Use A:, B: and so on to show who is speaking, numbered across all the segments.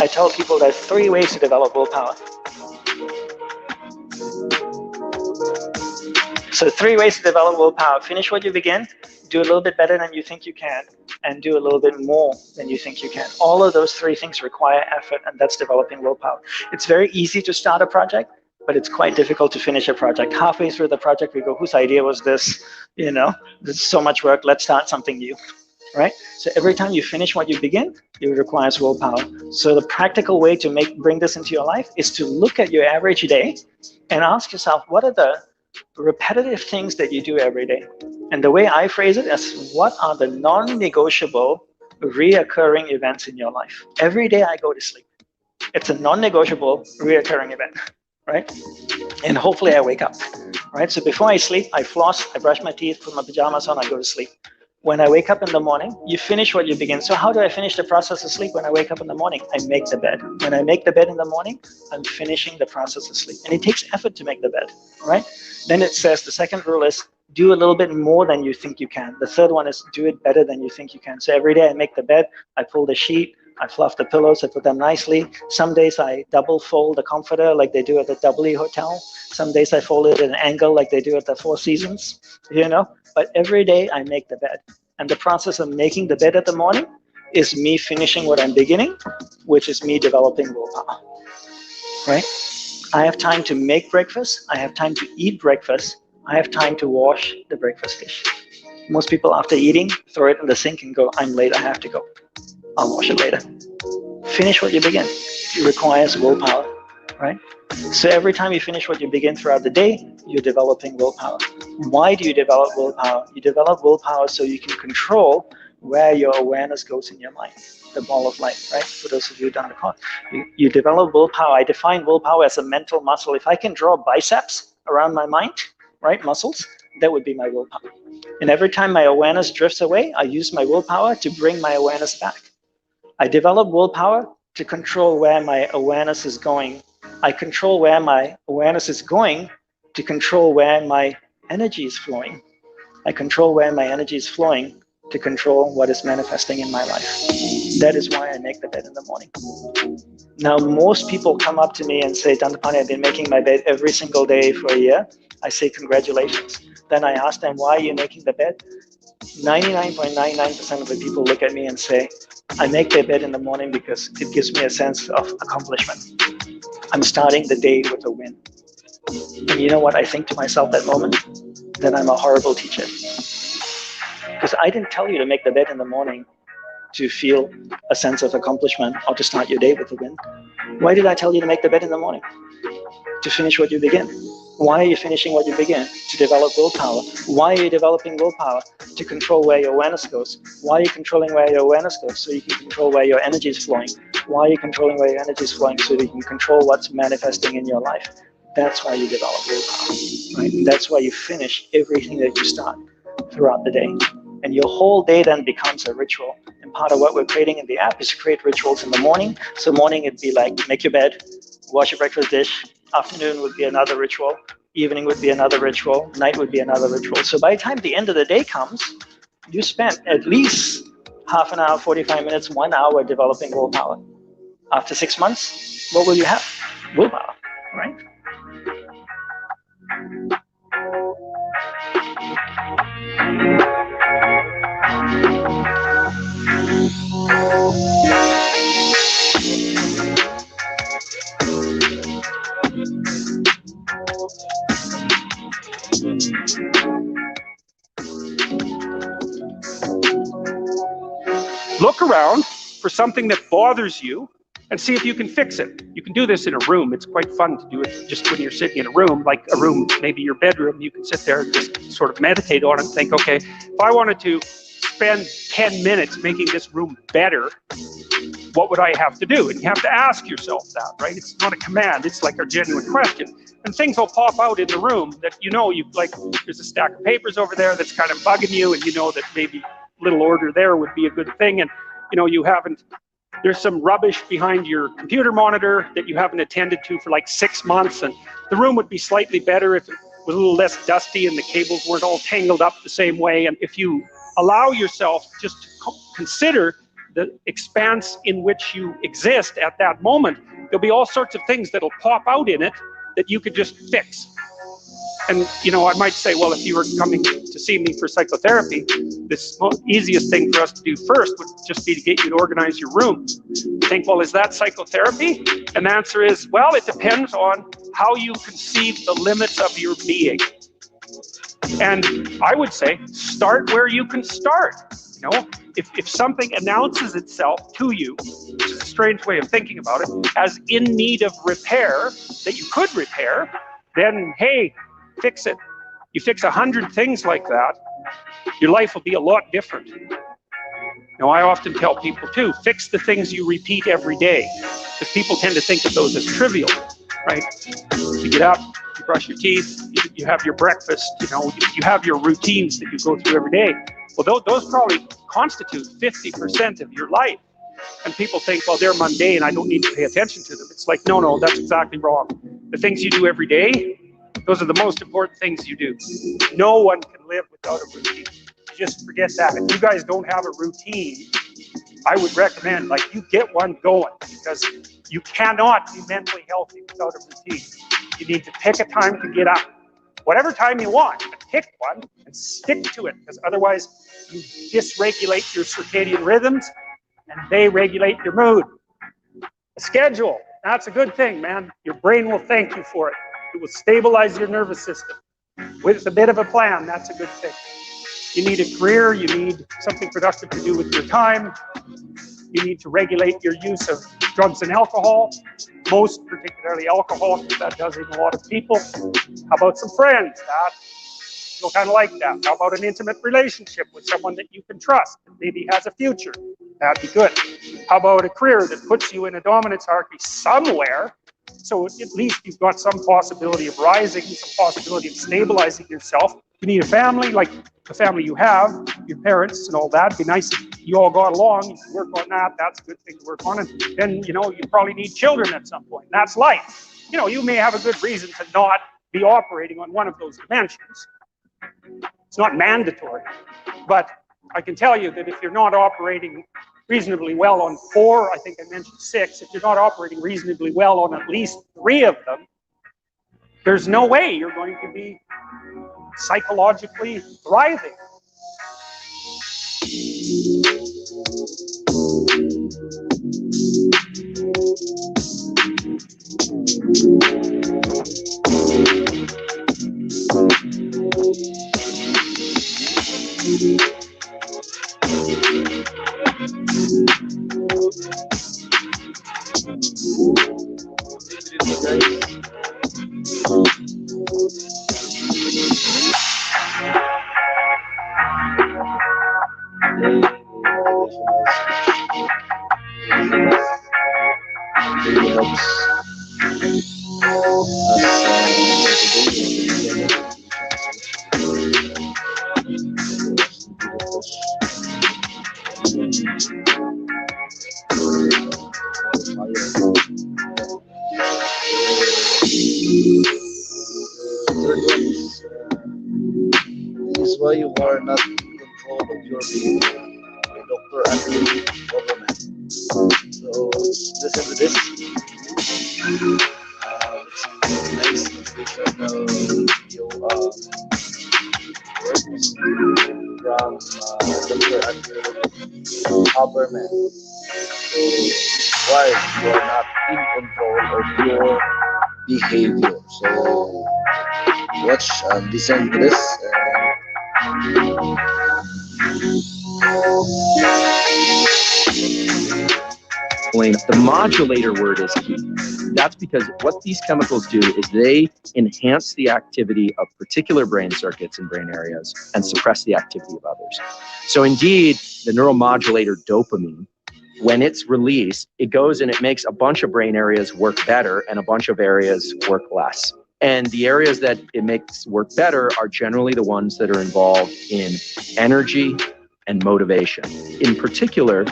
A: I tell people there's 3 ways to develop willpower. So 3 ways to develop willpower. Finish what you begin, do a little bit better than you think you can, and do a little bit more than you think you can. All of those 3 things require effort, and that's developing willpower. It's very easy to start a project, but it's quite difficult to finish a project. Halfway through the project, we go, whose idea was this? You know, there's so much work, let's start something new. Right? So every time you finish what you begin, it requires willpower. So the practical way to bring this into your life is to look at your average day and ask yourself, what are the repetitive things that you do every day? And the way I phrase it is, what are the non-negotiable reoccurring events in your life? Every day I go to sleep. It's a non-negotiable reoccurring event, right? And hopefully I wake up, right? So before I sleep, I floss, I brush my teeth, put my pajamas on, I go to sleep. When I wake up in the morning, you finish what you begin. So how do I finish the process of sleep? When I wake up in the morning, I make the bed. When I make the bed in the morning, I'm finishing the process of sleep. And it takes effort to make the bed, right? Then it says, the second rule is, do a little bit more than you think you can. The third one is, do it better than you think you can. So every day I make the bed, I pull the sheet, I fluff the pillows, I put them nicely. Some days I double fold the comforter like they do at the W Hotel. Some days I fold it at an angle like they do at the Four Seasons, you know? But every day I make the bed. And the process of making the bed at the morning is me finishing what I'm beginning, which is me developing willpower, right? I have time to make breakfast. I have time to eat breakfast. I have time to wash the breakfast dish. Most people, after eating, throw it in the sink and go, I'm late, I have to go. I'll wash it later. Finish what you begin. It requires willpower, right? So every time you finish what you begin throughout the day, you're developing willpower. Why do you develop willpower? You develop willpower so you can control where your awareness goes in your mind, the ball of light, right? For those of you who've done the course, you develop willpower. I define willpower as a mental muscle. If I can draw biceps around my mind, right, muscles, that would be my willpower. And every time my awareness drifts away, I use my willpower to bring my awareness back. I develop willpower to control where my awareness is going. I control where my awareness is going to control where my energy is flowing. I control where my energy is flowing to control what is manifesting in my life. That is why I make the bed in the morning. Now, most people come up to me and say, Dandapani, I've been making my bed every single day for a year. I say, congratulations. Then I ask them, why are you making the bed? 99.99% of the people look at me and say, I make their bed in the morning because it gives me a sense of accomplishment. I'm starting the day with a win. And you know what I think to myself that moment? That I'm a horrible teacher. Because I didn't tell you to make the bed in the morning to feel a sense of accomplishment or to start your day with a win. Why did I tell you to make the bed in the morning? To finish what you begin. Why are you finishing what you begin? To develop willpower. Why are you developing willpower? To control where your awareness goes. Why are you controlling where your awareness goes? So you can control where your energy is flowing. Why are you controlling where your energy is flowing? So that you can control what's manifesting in your life. That's why you develop willpower, right? And that's why you finish everything that you start throughout the day. And your whole day then becomes a ritual. And part of what we're creating in the app is to create rituals in the morning. So morning it'd be like, make your bed, wash your breakfast dish. Afternoon would be another ritual. Evening would be another ritual. Night would be another ritual. So by the time the end of the day comes, you spent at least half an hour, 45 minutes, 1 hour developing willpower. After 6 months, what will you have? Willpower, right?
B: Look around for something that bothers you and see if you can fix it. You can do this in a room. It's quite fun to do it just when you're sitting in a room, like a room, maybe your bedroom. You can sit there and just sort of meditate on it and think, okay, if I wanted to spend 10 minutes making this room better, what would I have to do? And you have to ask yourself that, right? It's not a command, it's like a genuine question. And things will pop out in the room that you like, there's a stack of papers over there that's kind of bugging you, and you know that maybe a little order there would be a good thing, and you haven't, there's some rubbish behind your computer monitor that you haven't attended to for like 6 months, and the room would be slightly better if it was a little less dusty and the cables weren't all tangled up the same way. And if you allow yourself just to consider the expanse in which you exist at that moment, there'll be all sorts of things that'll pop out in it that you could just fix. And I might say, well, if you were coming to see me for psychotherapy, this easiest thing for us to do first would just be to get you to organize your room. You think, well, is that psychotherapy? And the answer is, well, it depends on how you conceive the limits of your being. And I would say, start where you can start. If something announces itself to you, which is a strange way of thinking about it, as in need of repair, that you could repair, then hey, fix it. You fix 100 things like that, your life will be a lot different. I often tell people too, fix the things you repeat every day, because people tend to think of those as trivial, right? You get up, you brush your teeth, you have your breakfast, you have your routines that you go through every day. Well, those probably constitute 50% of your life. And people think, well, they're mundane, I don't need to pay attention to them. It's like, no, that's exactly wrong. The things you do every day, those are the most important things you do. No one can live without a routine. Just forget that. If you guys don't have a routine, I would recommend, you get one going, because you cannot be mentally healthy without a routine. You need to pick a time to get up. Whatever time you want, but pick one and stick to it, because otherwise you dysregulate your circadian rhythms and they regulate your mood. A schedule, that's a good thing, man. Your brain will thank you for it. It will stabilize your nervous system. With a bit of a plan, that's a good thing. You need a career, you need something productive to do with your time. You need to regulate your use of drugs and alcohol, most particularly alcohol, because that does in a lot of people. How about some friends? You'll kind of like that. How about an intimate relationship with someone that you can trust, that maybe has a future? That'd be good. How about a career that puts you in a dominance hierarchy somewhere, so at least you've got some possibility of rising, some possibility of stabilizing yourself. You need a family, like the family you have, your parents and all that. It'd be nice if you all got along. You can work on that. That's a good thing to work on. And then, you probably need children at some point. That's life. You may have a good reason to not be operating on one of those dimensions. It's not mandatory. But I can tell you that if you're not operating reasonably well on 4, I think I mentioned 6, if you're not operating reasonably well on at least 3 of them, there's no way you're going to be psychologically thriving.
C: This is why you are not in control of your behavior. By Dr. Huberman. So listen to this. It's a nice motivational video words from Dr. Huberman. So why you are not in control of your behavior. So watch and listen to this.
D: explain. The modulator word is key. That's because what these chemicals do is they enhance the activity of particular brain circuits and brain areas and suppress the activity of others. So indeed, the neuromodulator dopamine, when it's released, it goes and it makes a bunch of brain areas work better and a bunch of areas work less. And the areas that it makes work better are generally the ones that are involved in energy and motivation. In particular,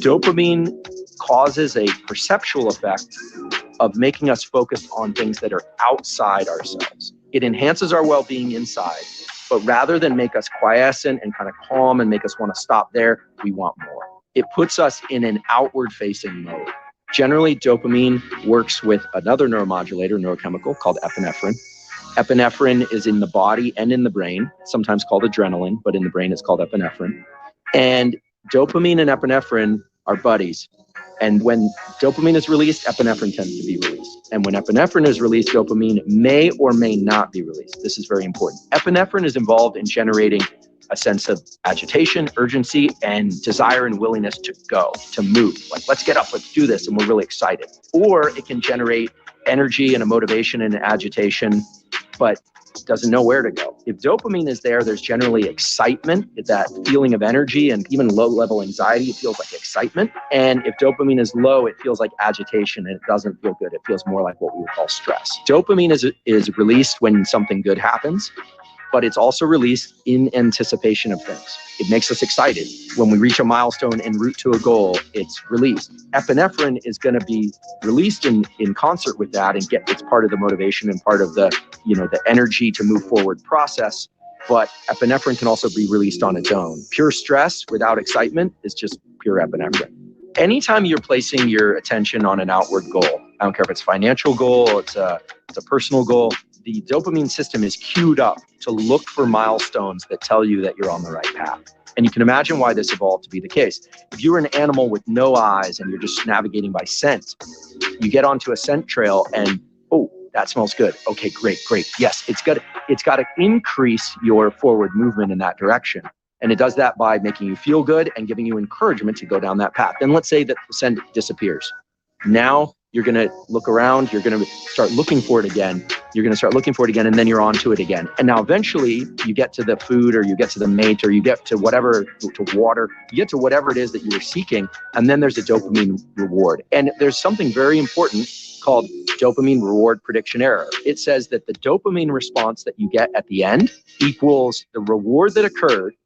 D: dopamine causes a perceptual effect of making us focus on things that are outside ourselves. It enhances our well-being inside, but rather than make us quiescent and kind of calm and make us want to stop there, we want more. It puts us in an outward-facing mode. Generally, dopamine works with another neuromodulator, neurochemical called epinephrine. Epinephrine is in the body and in the brain, sometimes called adrenaline, but in the brain it's called epinephrine. And dopamine and epinephrine are buddies. And when dopamine is released, epinephrine tends to be released. And when epinephrine is released, dopamine may or may not be released. This is very important. Epinephrine is involved in generating a sense of agitation, urgency, and desire and willingness to go, to move. Like, let's get up, let's do this, and we're really excited. Or it can generate energy and a motivation and agitation, but doesn't know where to go. If dopamine is there, there's generally excitement, that feeling of energy, and even low-level anxiety, it feels like excitement. And if dopamine is low, it feels like agitation, and it doesn't feel good. It feels more like what we would call stress. Dopamine is released when something good happens, but it's also released in anticipation of things. It makes us excited. When we reach a milestone en route to a goal, it's released. Epinephrine is going to be released in concert with that, and it's part of the motivation and part of the, the energy to move forward process. But epinephrine can also be released on its own. Pure stress without excitement is just pure epinephrine. Anytime you're placing your attention on an outward goal, I don't care if it's a financial goal, it's a personal goal, the dopamine system is queued up to look for milestones that tell you that you're on the right path. And you can imagine why this evolved to be the case. If you were an animal with no eyes and you're just navigating by scent, you get onto a scent trail and, oh, that smells good. Okay, great. Yes, it's got to increase your forward movement in that direction. And it does that by making you feel good and giving you encouragement to go down that path. Then let's say that the scent disappears. Now you're going to look around, you're going to start looking for it again. And then you're onto it again. And now eventually you get to the food, or you get to the mate, or you get to whatever, to water, you get to whatever it is that you were seeking. And then there's a dopamine reward. And there's something very important called dopamine reward prediction error. It says that the dopamine response that you get at the end equals the reward that occurred,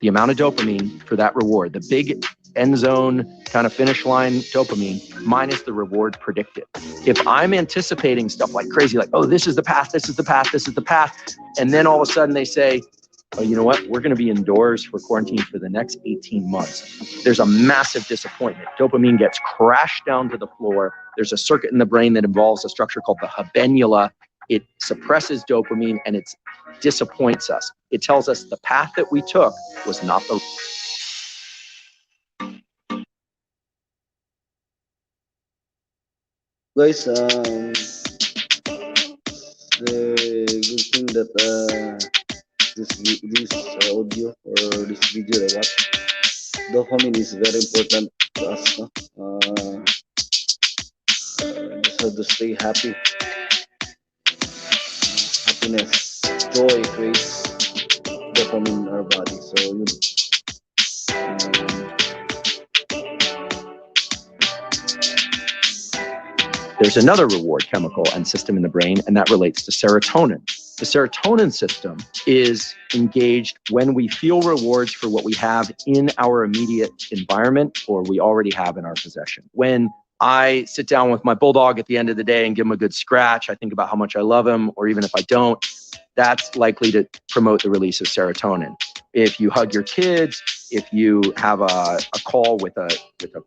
D: the amount of dopamine for that reward, the big end zone kind of finish line dopamine, minus the reward predicted. If I'm anticipating stuff like crazy, like, oh, this is the path, and then all of a sudden they say, oh, you know what, we're going to be indoors for quarantine for the next 18 months. There's a massive disappointment. Dopamine gets crashed down to the floor. There's a circuit in the brain that involves a structure called the habenula. It suppresses dopamine and it disappoints us. It tells us the path that we took was not the...
C: Guys, the good thing that this audio or this video I watched, dopamine is very important to us. Just have to stay happy. Happiness, joy creates dopamine in our body. So
D: there's another reward chemical and system in the brain, and that relates to serotonin. The serotonin system is engaged when we feel rewards for what we have in our immediate environment or we already have in our possession. When I sit down with my bulldog at the end of the day and give him a good scratch, I think about how much I love him, or even if I don't, that's likely to promote the release of serotonin. If you hug your kids, if you have a call with a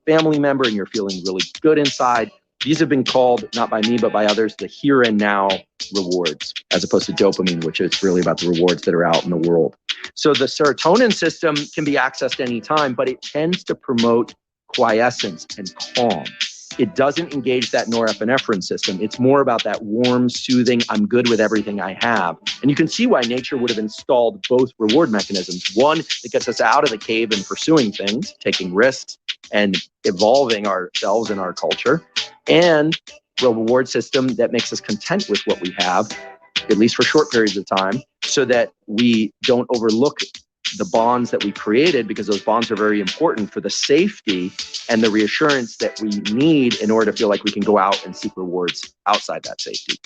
D: family member and you're feeling really good inside, these have been called, not by me, but by others, the here and now rewards, as opposed to dopamine, which is really about the rewards that are out in the world. So the serotonin system can be accessed anytime, but it tends to promote quiescence and calm. it doesn't engage that norepinephrine system. It's more about that warm, soothing, I'm good with everything I have. And you can see why nature would have installed both reward mechanisms. One that gets us out of the cave and pursuing things, taking risks and evolving ourselves and our culture, and a reward system that makes us content with what we have, at least for short periods of time, so that we don't overlook the bonds that we created, because those bonds are very important for the safety and the reassurance that we need in order to feel like we can go out and seek rewards outside that safety.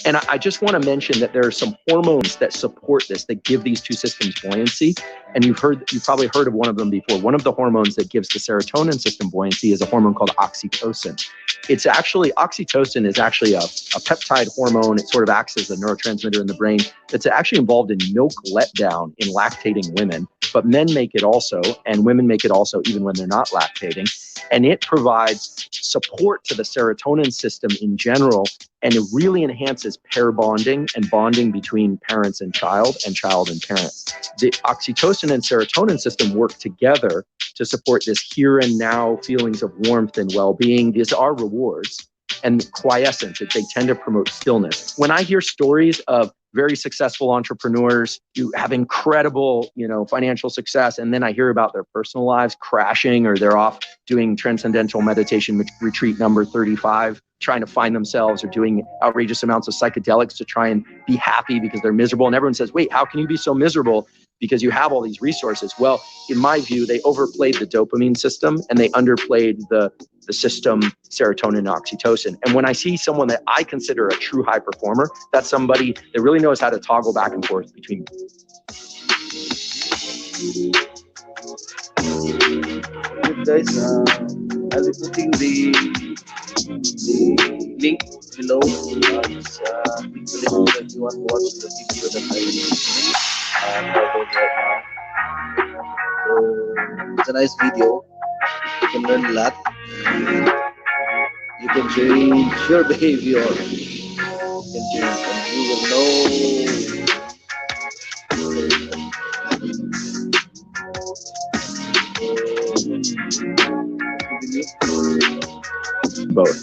D: And I just want to mention that there are some hormones that support this, that give these two systems buoyancy. And you've probably heard of one of them before. One of the hormones that gives the serotonin system buoyancy is a hormone called oxytocin. Oxytocin is actually a peptide hormone. It sort of acts as a neurotransmitter in the brain that's actually involved in milk letdown in lactating women. But men make it also, and women make it also even when they're not lactating. And it provides support to the serotonin system in general, and it really enhances pair bonding and bonding between parents and child and parent. The oxytocin and serotonin system work together to support this here and now feelings of warmth and well-being. These are rewards. And quiescence, they tend to promote stillness. When I hear stories of very successful entrepreneurs who have incredible, financial success, and then I hear about their personal lives crashing, or they're off doing transcendental meditation retreat number 35, trying to find themselves, or doing outrageous amounts of psychedelics to try and be happy because they're miserable. And everyone says, wait, how can you be so miserable? Because you have all these resources. Well, in my view, they overplayed the dopamine system and they underplayed the system serotonin and oxytocin. And when I see someone that I consider a true high performer, that's somebody that really knows how to toggle back and forth between.
C: Good guys, I'll be putting the link below. Just click the link if you want to watch the video that I uploaded right now. So it's a nice video. You can learn a lot. You can change your behavior. You can change, and you will know.
D: Both.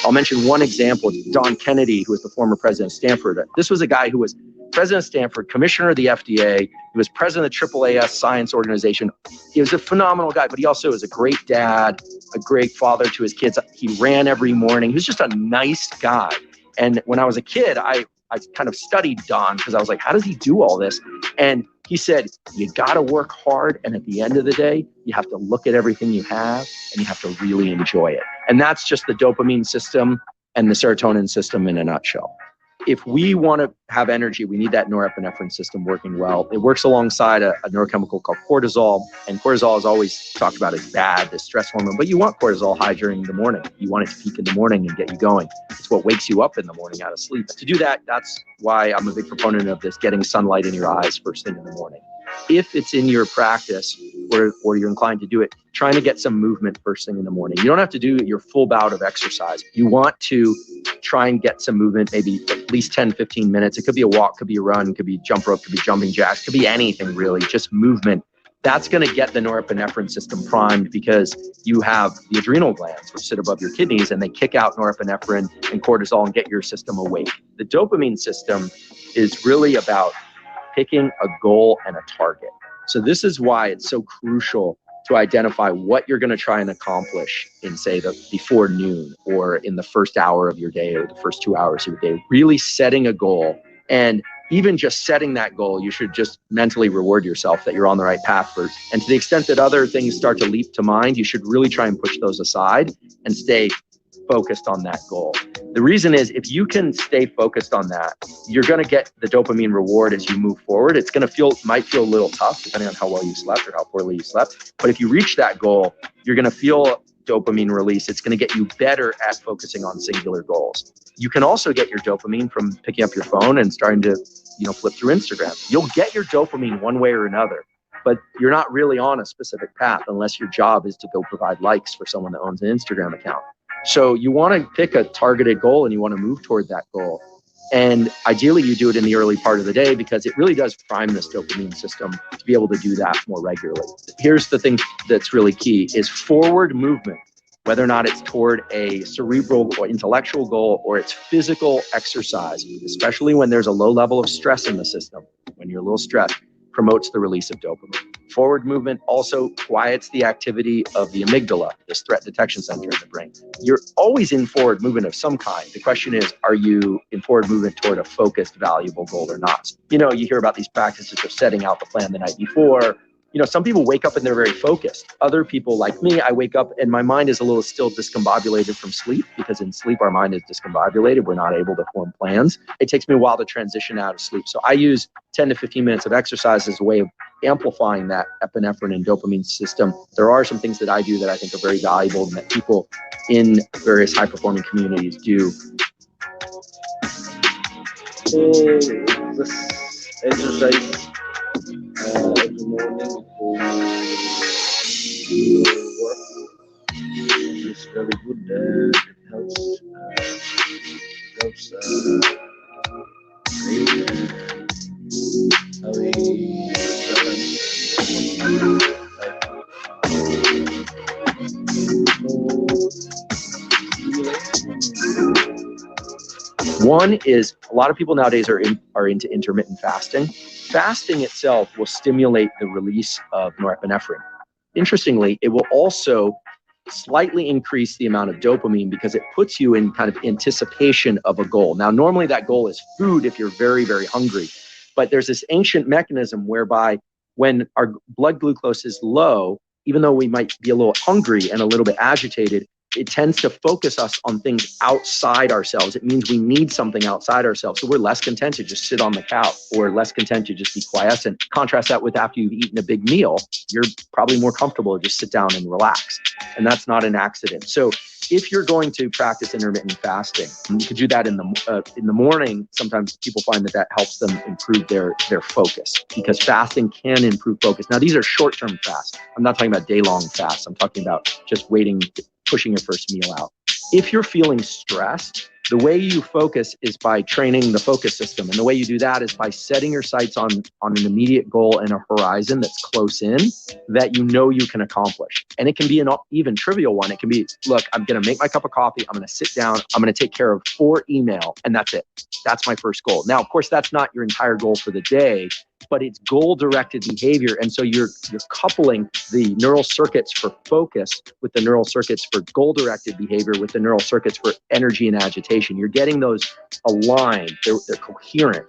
D: I'll mention one example. Don Kennedy, who was the former president of Stanford. This was a guy who was president of Stanford, commissioner of the FDA. He was president of the AAAS Science Organization. He was a phenomenal guy, but he also was a great dad, a great father to his kids. He ran every morning. He was just a nice guy. And when I was a kid, I kind of studied Don because I was like, how does he do all this? And he said, you got to work hard. And at the end of the day, you have to look at everything you have and you have to really enjoy it. And that's just the dopamine system and the serotonin system in a nutshell. If we want to have energy, we need that norepinephrine system working well. It works alongside a neurochemical called cortisol. And cortisol is always talked about as bad, the stress hormone, but you want cortisol high during the morning. You want it to peak in the morning and get you going. It's what wakes you up in the morning out of sleep. To do that, that's why I'm a big proponent of this, getting sunlight in your eyes first thing in the morning. If it's in your practice or you're inclined to do it, trying to get some movement first thing in the morning. You don't have to do your full bout of exercise. You want to try and get some movement, maybe at least 10, 15 minutes. It could be a walk, could be a run, could be jump rope, could be jumping jacks, could be anything really, just movement. That's going to get the norepinephrine system primed because you have the adrenal glands, which sit above your kidneys, and they kick out norepinephrine and cortisol and get your system awake. The dopamine system is really about picking a goal and a target. So this is why it's so crucial to identify what you're going to try and accomplish in, say, before noon or in the first hour of your day or the first 2 hours of your day. Really setting a goal, and even just setting that goal, you should just mentally reward yourself that you're on the right path first. And to the extent that other things start to leap to mind, you should really try and push those aside and stay focused on that goal. The reason is, if you can stay focused on that, you're going to get the dopamine reward as you move forward. It's going to might feel a little tough depending on how well you slept or how poorly you slept. But if you reach that goal, you're going to feel dopamine release. It's going to get you better at focusing on singular goals. You can also get your dopamine from picking up your phone and starting to, flip through Instagram. You'll get your dopamine one way or another, but you're not really on a specific path unless your job is to go provide likes for someone that owns an Instagram account. So you want to pick a targeted goal and you want to move toward that goal. And ideally you do it in the early part of the day because it really does prime this dopamine system to be able to do that more regularly. Here's the thing that's really key is forward movement. whether or not it's toward a cerebral or intellectual goal or it's physical exercise, especially when there's a low level of stress in the system, when you're a little stressed, promotes the release of dopamine. Forward movement also quiets the activity of the amygdala, this threat detection center in the brain. You're always in forward movement of some kind. The question is, are you in forward movement toward a focused, valuable goal or not? You know, you hear about these practices of setting out the plan the night before. You know, some people wake up and they're very focused. Other people, like me, I wake up and my mind is a little still discombobulated from sleep, because in sleep our mind is discombobulated. We're not able to form plans. It takes me a while to transition out of sleep. So I use 10 to 15 minutes of exercise as a way of amplifying that epinephrine and dopamine system. There are some things that I do that I think are very valuable and that people in various high-performing communities do.
C: So this exercise every morning before you work is very good. It helps how we
D: One is, a lot of people nowadays are into intermittent fasting. Fasting itself will stimulate the release of norepinephrine. Interestingly, it will also slightly increase the amount of dopamine because it puts you in kind of anticipation of a goal. Now, normally that goal is food if you're very, very hungry. But there's this ancient mechanism whereby when our blood glucose is low, even though we might be a little hungry and a little bit agitated, it tends to focus us on things outside ourselves. It means we need something outside ourselves. So we're less content to just sit on the couch, or less content to just be quiescent. Contrast that with after you've eaten a big meal, you're probably more comfortable to just sit down and relax. And that's not an accident. So if you're going to practice intermittent fasting, you could do that in the morning. Sometimes people find that helps them improve their focus, because fasting can improve focus. Now, these are short-term fasts. I'm not talking about day-long fasts. I'm talking about just pushing your first meal out. If you're feeling stressed, the way you focus is by training the focus system. And the way you do that is by setting your sights on an immediate goal and a horizon that's close in that you know you can accomplish. And it can be an even trivial one. It can be, look, I'm going to make my cup of coffee. I'm going to sit down. I'm going to take care of 4 email, and that's it. That's my first goal. Now, of course, that's not your entire goal for the day, but it's goal-directed behavior. And so you're coupling the neural circuits for focus with the neural circuits for goal-directed behavior with the neural circuits for energy and agitation. You're getting those aligned. They're coherent.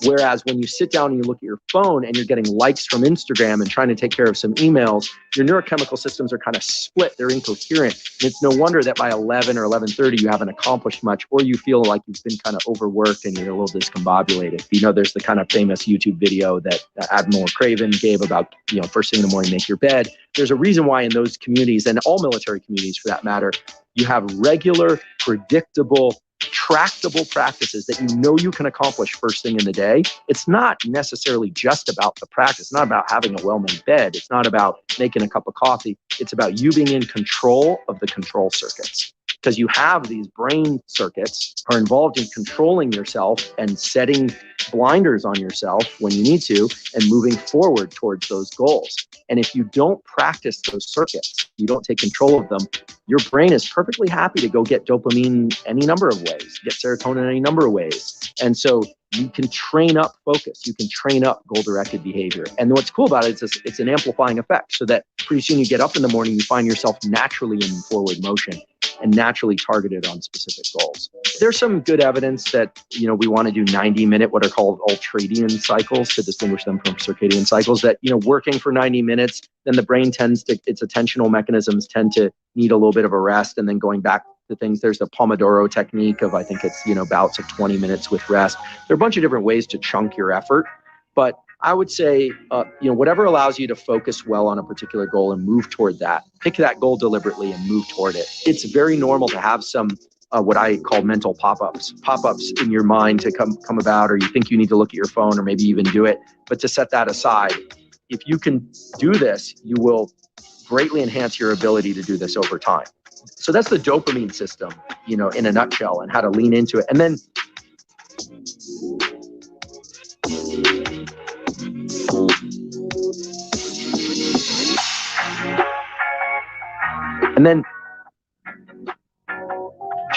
D: Whereas when you sit down and you look at your phone and you're getting likes from Instagram and trying to take care of some emails, your neurochemical systems are kind of split. They're incoherent. And it's no wonder that by 11 or 11:30 you haven't accomplished much, or you feel like you've been kind of overworked and you're a little discombobulated. You know, there's the kind of famous YouTube video that Admiral Craven gave about, first thing in the morning, make your bed. There's a reason why in those communities, and all military communities for that matter, you have regular, predictable, tractable practices that you can accomplish first thing in the day. It's not necessarily just about the practice. It's not about having a well-made bed. It's not about making a cup of coffee. It's about you being in control of the control circuits. Because you have these brain circuits are involved in controlling yourself and setting blinders on yourself when you need to and moving forward towards those goals. And if you don't practice those circuits, you don't take control of them, your brain is perfectly happy to go get dopamine any number of ways, get serotonin any number of ways. And so you can train up focus. You can train up goal-directed behavior. And what's cool about it is it's an amplifying effect, so that pretty soon you get up in the morning, you find yourself naturally in forward motion and naturally targeted on specific goals. There's some good evidence that, we want to do 90-minute, what are called ultradian cycles to distinguish them from circadian cycles, that, working for 90 minutes, then the brain its attentional mechanisms tend to need a little bit of a rest, and then going back to things. There's the Pomodoro technique of, I think it's, bouts of 20 minutes with rest. There are a bunch of different ways to chunk your effort, but I would say, whatever allows you to focus well on a particular goal and move toward that, pick that goal deliberately and move toward it. It's very normal to have some, what I call mental pop-ups in your mind to come about, or you think you need to look at your phone or maybe even do it, but to set that aside. If you can do this, you will greatly enhance your ability to do this over time. So that's the dopamine system, in a nutshell, and how to lean into it. And then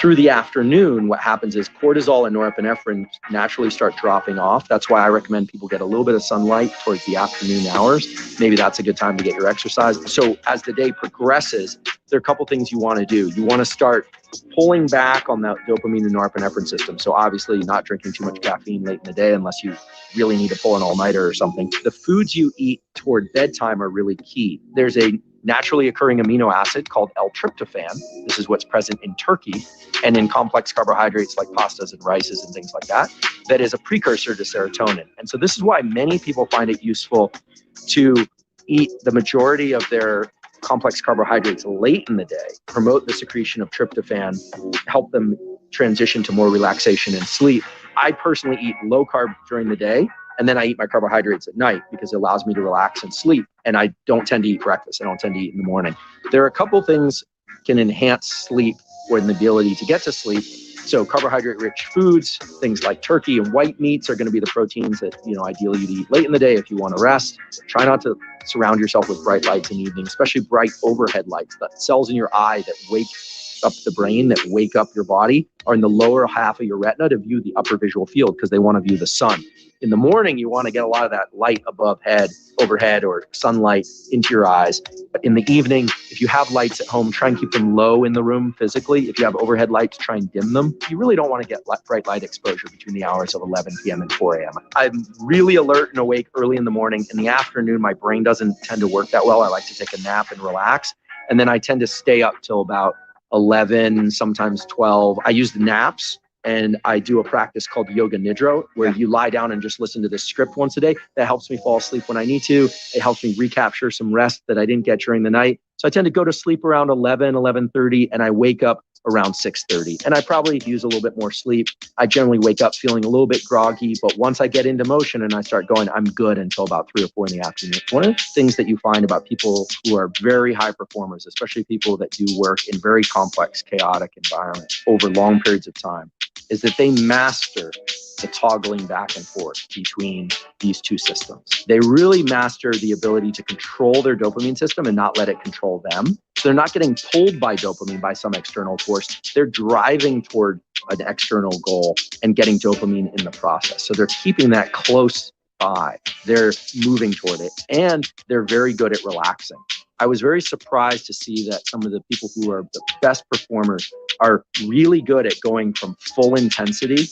D: Through the afternoon, what happens is cortisol and norepinephrine naturally start dropping off. That's why I recommend people get a little bit of sunlight towards the afternoon hours. Maybe that's a good time to get your exercise. So as the day progresses, there are a couple things you want to do. You want to start pulling back on that dopamine and norepinephrine system. So obviously not drinking too much caffeine late in the day unless you really need to pull an all-nighter or something. The foods you eat toward bedtime are really key. There's a naturally occurring amino acid called L-tryptophan. This is what's present in turkey and in complex carbohydrates like pastas and rices and things like that, that is a precursor to serotonin. And so this is why many people find it useful to eat the majority of their complex carbohydrates late in the day, promote the secretion of tryptophan, help them transition to more relaxation and sleep. I personally eat low carb during the day, and then I eat my carbohydrates at night because it allows me to relax and sleep. And I don't tend to eat breakfast. I don't tend to eat in the morning. There are a couple things can enhance sleep or the ability to get to sleep. So carbohydrate-rich foods, things like turkey and white meats are going to be the proteins that, ideally you'd eat late in the day if you want to rest. Try not to surround yourself with bright lights in the evening, especially bright overhead lights. The cells in your eye that wake up the brain, that wake up your body, are in the lower half of your retina to view the upper visual field because they want to view the sun. In the morning, you want to get a lot of that light overhead, or sunlight into your eyes. But in the evening, if you have lights at home, try and keep them low in the room physically. If you have overhead lights, try and dim them. You really don't want to get bright light exposure between the hours of 11 p.m. and 4 a.m. I'm really alert and awake early in the morning. In the afternoon, my brain doesn't tend to work that well. I like to take a nap and relax. And then I tend to stay up till about 11, sometimes 12. I use the naps. And I do a practice called Yoga Nidra, where you lie down and just listen to this script once a day. That helps me fall asleep when I need to. It helps me recapture some rest that I didn't get during the night. So I tend to go to sleep around 11, 11:30, and I wake up around 6:30. And I probably use a little bit more sleep. I generally wake up feeling a little bit groggy, but once I get into motion and I start going, I'm good until about 3 or 4 in the afternoon. One of the things that you find about people who are very high performers, especially people that do work in very complex, chaotic environments over long periods of time, is that they master the toggling back and forth between these two systems. They really master the ability to control their dopamine system and not let it control them. So they're not getting pulled by dopamine by some external force. They're driving toward an external goal and getting dopamine in the process. So they're keeping that close by. They're moving toward it, and they're very good at relaxing. I was very surprised to see that some of the people who are the best performers are really good at going from full intensity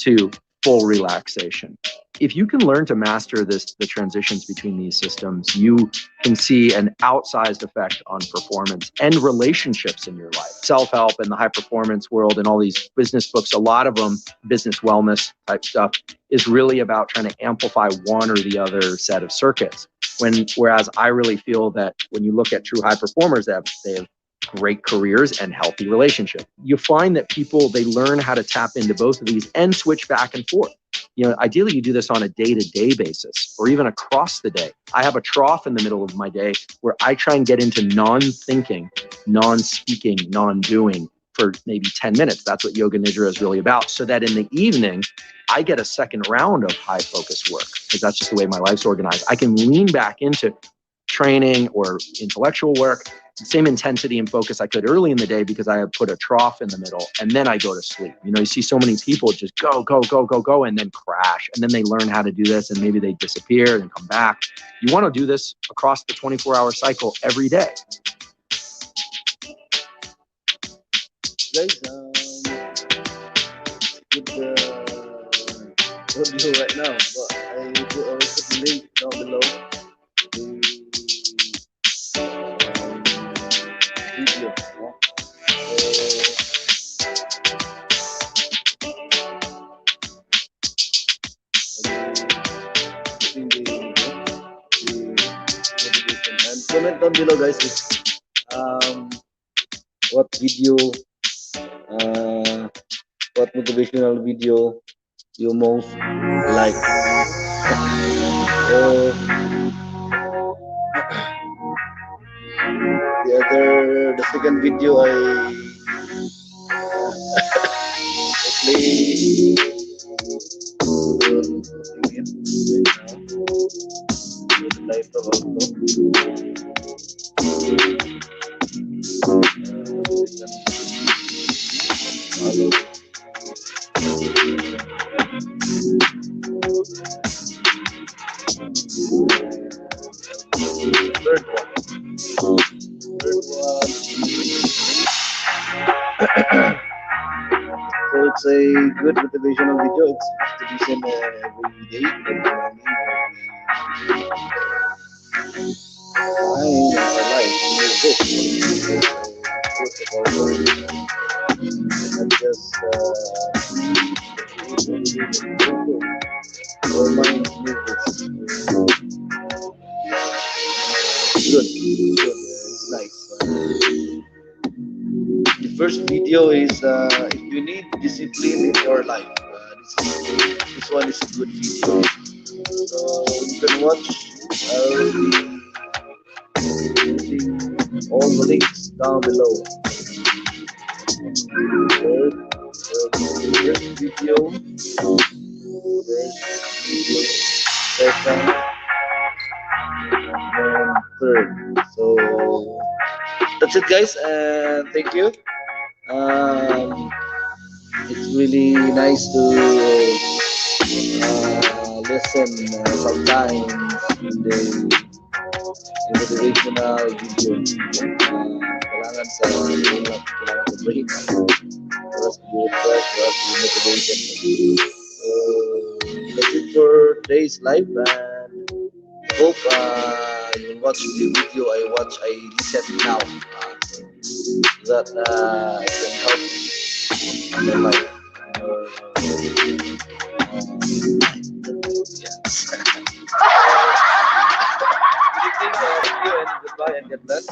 D: to full relaxation. If you can learn to master the transitions between these systems, you can see an outsized effect on performance and relationships in your life. Self-help and the high performance world and all these business books, a lot of them, business wellness type stuff, is really about trying to amplify one or the other set of circuits. Whereas I really feel that when you look at true high performers, they have great careers and healthy relationships. You find that people, they learn how to tap into both of these and switch back and forth. Ideally you do this on a day-to-day basis or even across the day. I have a trough in the middle of my day where I try and get into non-thinking, non-speaking, non-doing for maybe 10 minutes. That's what Yoga Nidra is really about. So that in the evening, I get a second round of high focus work because that's just the way my life's organized. I can lean back into training or intellectual work, same intensity and focus I could early in the day because I have put a trough in the middle, and then I go to sleep. You see so many people just go, and then crash. And then they learn how to do this and maybe they disappear and come back. You want to do this across the 24-hour cycle every day.
C: Guys, with the audio right now, but I will put the link down below. Video. And comment down below, guys, what video, what motivational video you most like. The second video I play live also. Third one. Third one. So it's a good motivational video. It's supposed to be sent every day, every morning, every time in our life. We use this. First of all, not just our minds need this. Good, good. It's nice. The first video is if you need discipline in your life. This one is a good video. So you can watch. I'll be putting all the links down below. First video, second, and third. So that's it, guys, and thank you. It's really nice to listen sometimes in the motivational video. Kailangan sa brain for us to be refreshed, for us to be motivated. So that's it for today's live, and hope you watch the video I listen now, so that it can help in your life. Yes. Good evening, thank you, and goodbye, and God bless.